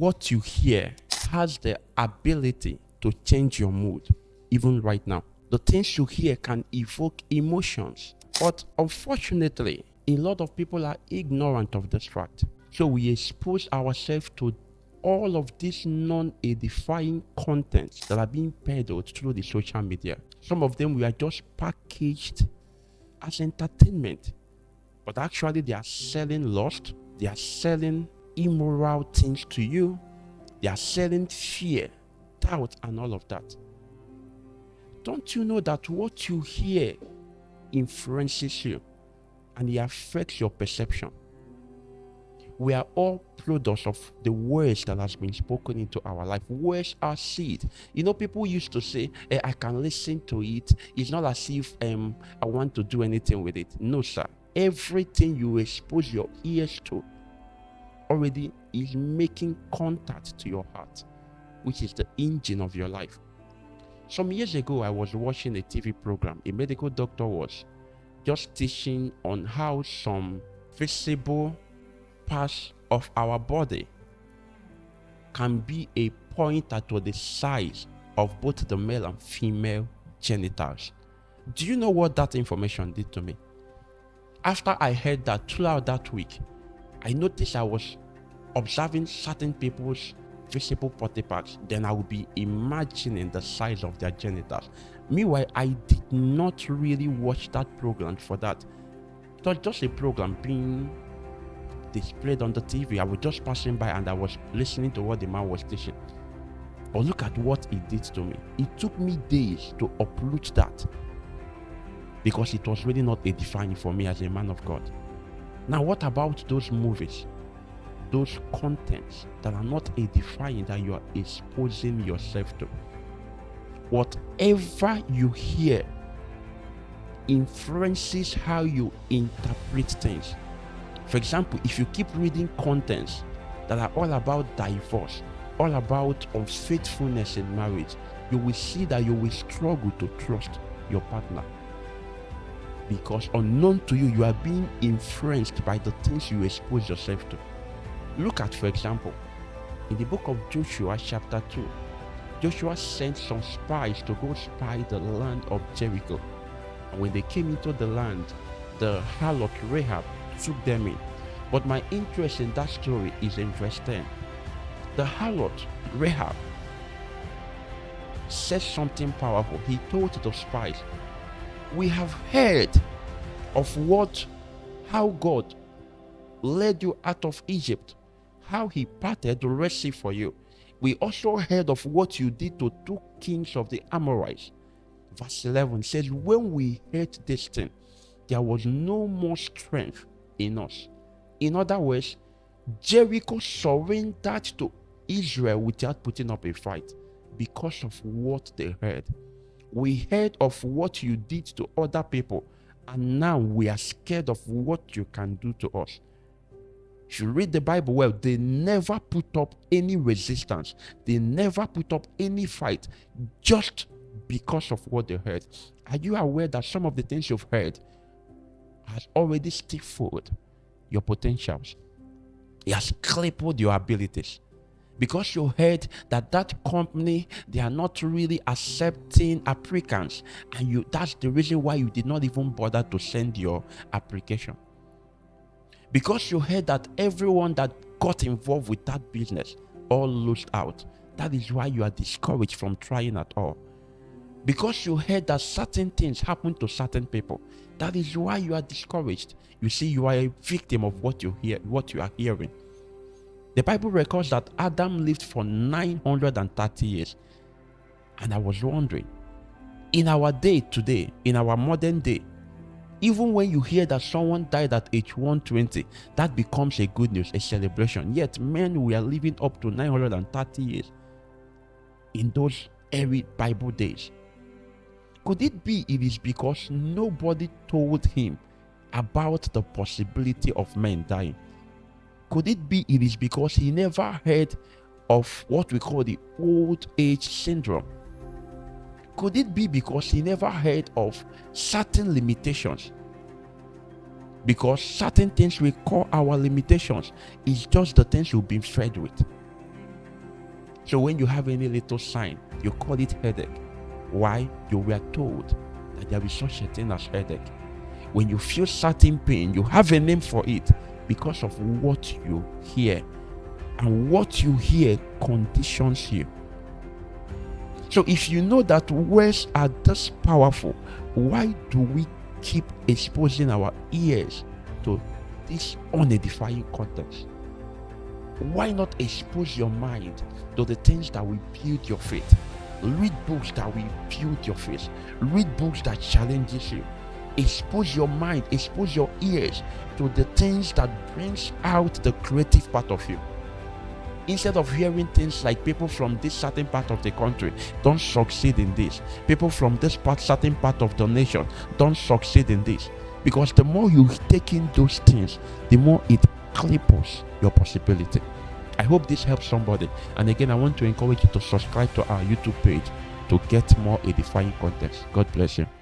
what you hear has the ability to change your mood, even right now. The things you hear can evoke emotions, but unfortunately, a lot of people are ignorant of this fact. So we expose ourselves to all of these non-edifying contents that are being peddled through the social media. Some of them we are just packaged as entertainment, but actually they are selling lust, they are selling immoral things to you, they are selling fear, doubt, and all of that. Don't you know that what you hear influences you and it affects your perception? We are all products of the words that has been spoken into our life. Words are seed. You know, people used to say, I can listen to it. It's not as if I want to do anything with it. No, sir. Everything you expose your ears to already is making contact to your heart, which is the engine of your life. Some years ago, I was watching a TV program. A medical doctor was just teaching on how some visible parts of our body can be a pointer to the size of both the male and female genitals. Do you know what that information did to me? After I heard that throughout that week, I noticed I was observing certain people's visible body parts, then I would be imagining the size of their genitals. Meanwhile, I did not really watch that program for that. It was just a program being displayed on the TV. I was just passing by and I was listening to what the man was teaching. But look at what it did to me. It took me days to uproot that because it was really not edifying for me as a man of God. Now, what about those movies, those contents that are not edifying, that you are exposing yourself to? Whatever you hear influences how you interpret things. For example, if you keep reading contents that are all about divorce, all about unfaithfulness in marriage, you will see that you will struggle to trust your partner. Because unknown to you, you are being influenced by the things you expose yourself to. Look at, for example, in the book of Joshua chapter 2, Joshua sent some spies to go spy the land of Jericho. And when they came into the land, the harlot Rahab took them in. But my interest in that story is in verse 10. The harlot Rahab said something powerful. He told the spies, "We have heard of how God led you out of Egypt, how he parted the Red Sea for you. We also heard of what you did to 2 kings of the Amorites." Verse 11 says, "When we heard this thing, there was no more strength in us." In other words, Jericho surrendered to Israel without putting up a fight because of what they heard. We heard of what you did to other people, and now we are scared of what you can do to us. If you read the Bible well, they never put up any resistance. They never put up any fight just because of what they heard. Are you aware that some of the things you've heard has already stifled your potentials? It has crippled your abilities. Because you heard that company, they are not really accepting applicants, and that's the reason why you did not even bother to send your application. Because you heard that everyone that got involved with that business all lost out, that is why you are discouraged from trying at all. Because you heard that certain things happen to certain people, that is why you are discouraged. You see, you are a victim of what you are hearing. The Bible records that Adam lived for 930 years. And I was wondering, in our day today, in our modern day, even when you hear that someone died at age 120, that becomes a good news, a celebration. Yet men were living up to 930 years in those early Bible days. Could it be it is because nobody told him about the possibility of men dying? Could it be it is because he never heard of what we call the old age syndrome? Could it be because he never heard of certain limitations? Because certain things we call our limitations is just the things you've been fed with. So when you have any little sign, you call it headache. Why? You were told that there is such a thing as headache. When you feel certain pain, you have a name for it because of what you hear. And what you hear conditions you. So if you know that words are this powerful, why do we keep exposing our ears to this unedifying context? Why not expose your mind to the things that will build your faith? Read books that will build your faith. Read books that challenges you. Expose your mind, expose your ears to the things that brings out the creative part of you. Instead of hearing things like people from this certain part of the country don't succeed in this, people from this certain part of the nation don't succeed in this, because the more you take in those things, the more it cripples your possibility. I hope this helps somebody. And again, I want to encourage you to subscribe to our YouTube page to get more edifying context. God bless you.